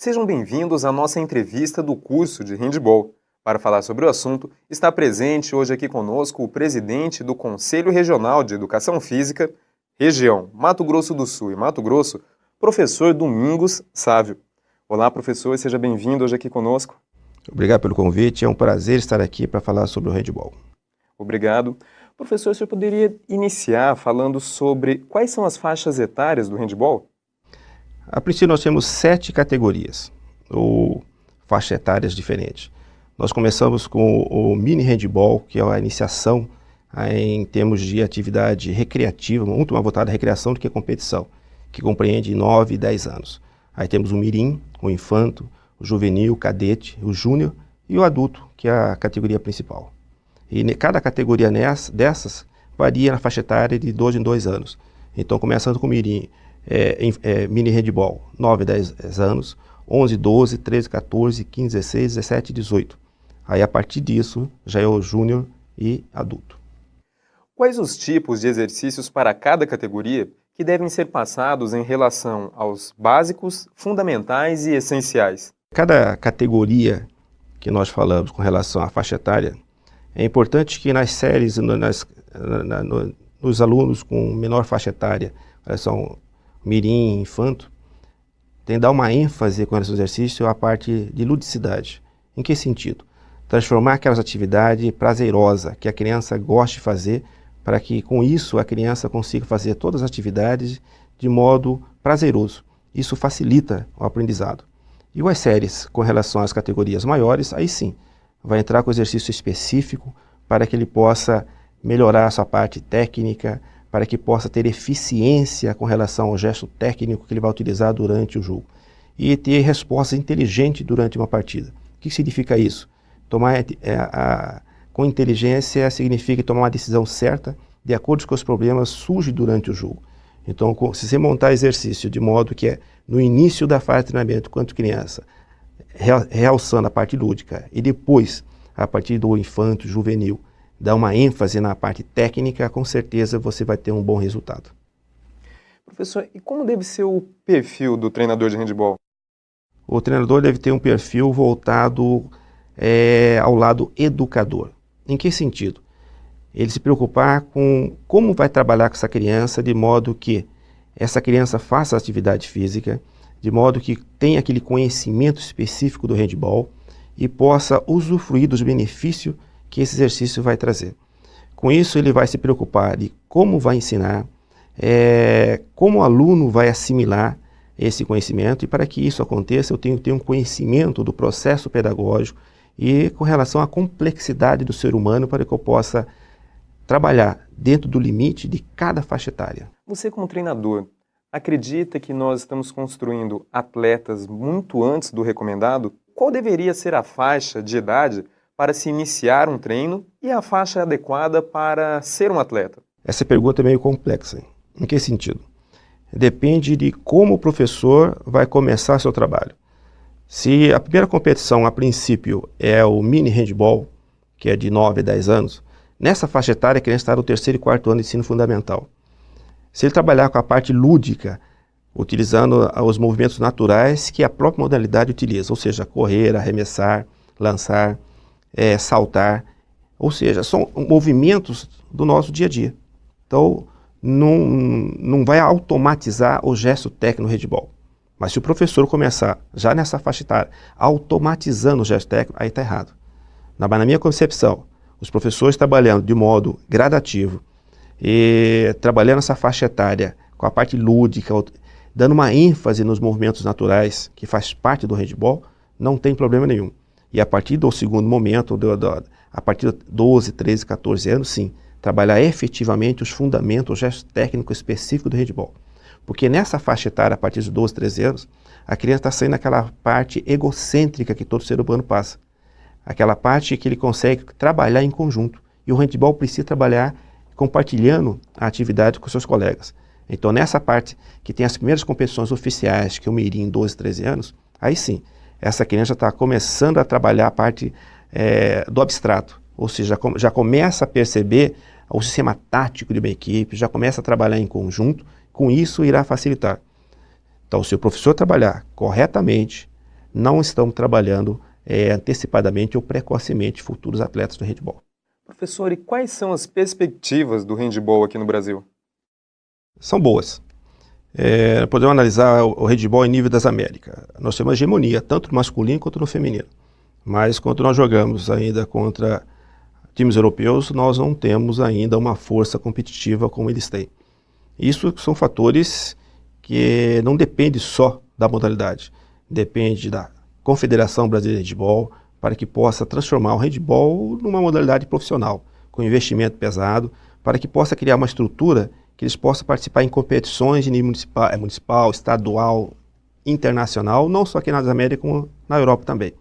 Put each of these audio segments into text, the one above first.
Sejam bem-vindos à nossa entrevista do curso de handebol. Para falar sobre o assunto, está presente hoje aqui conosco o presidente do Conselho Regional de Educação Física, região Mato Grosso do Sul e Mato Grosso, professor Domingos Sávio. Olá, professor, seja bem-vindo hoje aqui conosco. Obrigado pelo convite, é um prazer estar aqui para falar sobre o handebol. Obrigado. Professor, o senhor poderia iniciar falando sobre quais são as faixas etárias do handebol? A princípio nós temos 7 categorias, ou faixas etárias diferentes. Nós começamos com o mini handebol, que é a iniciação em termos de atividade recreativa, muito mais voltada à recreação do que à competição, que compreende 9 e 10 anos. Aí temos o mirim, o infanto, o juvenil, o cadete, o júnior e o adulto, que é a categoria principal. E cada categoria dessas varia na faixa etária de 2 em 2 anos. Então, começando com o mirim, mini handebol, 9 e 10 anos, 11, 12, 13, 14, 15, 16, 17 e 18. Aí, a partir disso, já é o júnior e adulto. Quais os tipos de exercícios para cada categoria que devem ser passados em relação aos básicos, fundamentais e essenciais? Cada categoria que nós falamos com relação à faixa etária, é importante que nas séries, nos alunos com menor faixa etária, são mirim, infanto, tem que dar uma ênfase com esse exercício à parte de ludicidade. Em que sentido? Transformar aquelas atividades prazerosas que a criança gosta de fazer, para que com isso a criança consiga fazer todas as atividades de modo prazeroso. Isso facilita o aprendizado. E as séries com relação às categorias maiores, aí sim, vai entrar com exercício específico para que ele possa melhorar a sua parte técnica, para que possa ter eficiência com relação ao gesto técnico que ele vai utilizar durante o jogo. E ter resposta inteligente durante uma partida. O que significa isso? Com inteligência significa tomar uma decisão certa de acordo com os problemas que surgem durante o jogo. Então, se você montar exercício de modo que no início da fase de treinamento, quanto criança, realçando a parte lúdica, e depois, a partir do infanto, juvenil, dá uma ênfase na parte técnica, com certeza você vai ter um bom resultado. Professor, e como deve ser o perfil do treinador de handebol? O treinador deve ter um perfil voltado ao lado educador. Em que sentido? Ele se preocupar com como vai trabalhar com essa criança, de modo que essa criança faça atividade física, de modo que tenha aquele conhecimento específico do handebol e possa usufruir dos benefícios que esse exercício vai trazer. Com isso, ele vai se preocupar de como vai ensinar, como o aluno vai assimilar esse conhecimento, e para que isso aconteça, eu tenho que ter um conhecimento do processo pedagógico e com relação à complexidade do ser humano, para que eu possa trabalhar dentro do limite de cada faixa etária. Você, como treinador, acredita que nós estamos construindo atletas muito antes do recomendado? Qual deveria ser a faixa de idade para se iniciar um treino e a faixa adequada para ser um atleta? Essa pergunta é meio complexa. Em que sentido? Depende de como o professor vai começar seu trabalho. Se a primeira competição, a princípio, é o mini handebol, que é de 9 a 10 anos, nessa faixa etária a criança está no 3º e 4º ano de ensino fundamental. Se ele trabalhar com a parte lúdica, utilizando os movimentos naturais que a própria modalidade utiliza, ou seja, correr, arremessar, lançar, saltar, ou seja, são movimentos do nosso dia a dia. Então, não vai automatizar o gesto técnico no handebol. Mas se o professor começar, já nessa faixa etária, automatizando o gesto técnico, aí está errado. Mas na minha concepção, os professores trabalhando de modo gradativo, e trabalhando essa faixa etária com a parte lúdica, dando uma ênfase nos movimentos naturais, que faz parte do handebol, não tem problema nenhum. E a partir do segundo momento, a partir de 12, 13, 14 anos, sim, trabalhar efetivamente os fundamentos, o gesto técnico específico do handebol. Porque nessa faixa etária, a partir de 12, 13 anos, a criança está saindo daquela parte egocêntrica que todo ser humano passa. Aquela parte que ele consegue trabalhar em conjunto. E o handebol precisa trabalhar compartilhando a atividade com seus colegas. Então, nessa parte que tem as primeiras competições oficiais, que é o mirim, 12, 13 anos, aí sim, essa criança está começando a trabalhar a parte do abstrato, ou seja, já começa a perceber o sistema tático de uma equipe, já começa a trabalhar em conjunto, com isso irá facilitar. Então, se o professor trabalhar corretamente, não estamos trabalhando antecipadamente ou precocemente futuros atletas do handebol. Professor, e quais são as perspectivas do handebol aqui no Brasil? São boas. Podemos analisar o handebol em nível das Américas. Nós temos uma hegemonia, tanto no masculino quanto no feminino. Mas quando nós jogamos ainda contra times europeus, nós não temos ainda uma força competitiva como eles têm. Isso são fatores que não dependem só da modalidade. Depende da Confederação Brasileira de Handebol, para que possa transformar o handebol numa modalidade profissional, com investimento pesado, para que possa criar uma estrutura que eles possam participar em competições de nível municipal, estadual, internacional, não só aqui nas Américas, como na Europa também.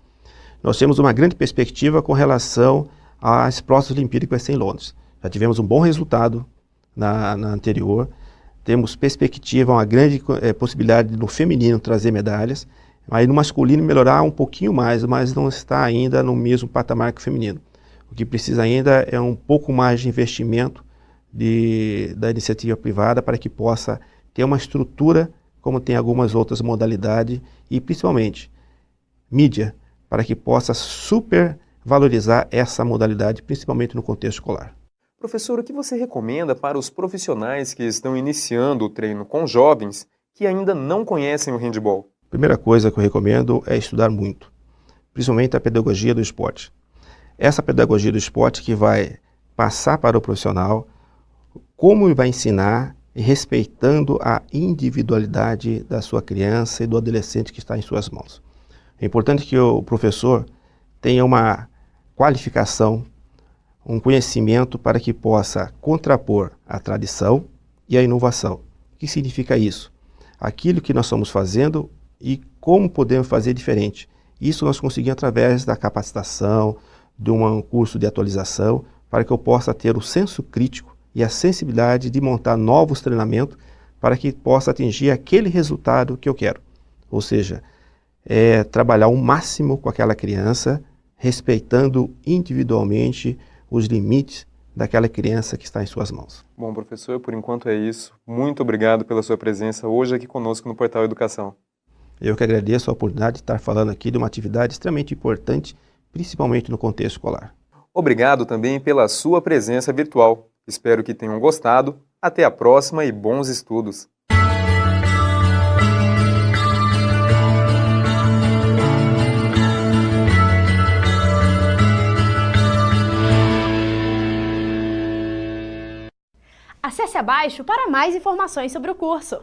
Nós temos uma grande perspectiva com relação às próximas Olimpíadas que vai ser em Londres. Já tivemos um bom resultado na anterior, temos perspectiva, uma grande possibilidade no feminino trazer medalhas, aí no masculino melhorar um pouquinho mais, mas não está ainda no mesmo patamar que o feminino. O que precisa ainda é um pouco mais de investimento da iniciativa privada para que possa ter uma estrutura como tem algumas outras modalidades e principalmente mídia para que possa supervalorizar essa modalidade, principalmente no contexto escolar. Professor, o que você recomenda para os profissionais que estão iniciando o treino com jovens que ainda não conhecem o handebol? Primeira coisa que eu recomendo é estudar muito, principalmente a pedagogia do esporte. Essa pedagogia do esporte que vai passar para o profissional como ele vai ensinar, respeitando a individualidade da sua criança e do adolescente que está em suas mãos. É importante que o professor tenha uma qualificação, um conhecimento para que possa contrapor a tradição e a inovação. O que significa isso? Aquilo que nós estamos fazendo e como podemos fazer diferente. Isso nós conseguimos através da capacitação, de um curso de atualização, para que eu possa ter o senso crítico e a sensibilidade de montar novos treinamentos para que possa atingir aquele resultado que eu quero. Ou seja, trabalhar o máximo com aquela criança, respeitando individualmente os limites daquela criança que está em suas mãos. Bom, professor, por enquanto é isso. Muito obrigado pela sua presença hoje aqui conosco no Portal Educação. Eu que agradeço a oportunidade de estar falando aqui de uma atividade extremamente importante, principalmente no contexto escolar. Obrigado também pela sua presença virtual. Espero que tenham gostado. Até a próxima e bons estudos! Acesse abaixo para mais informações sobre o curso.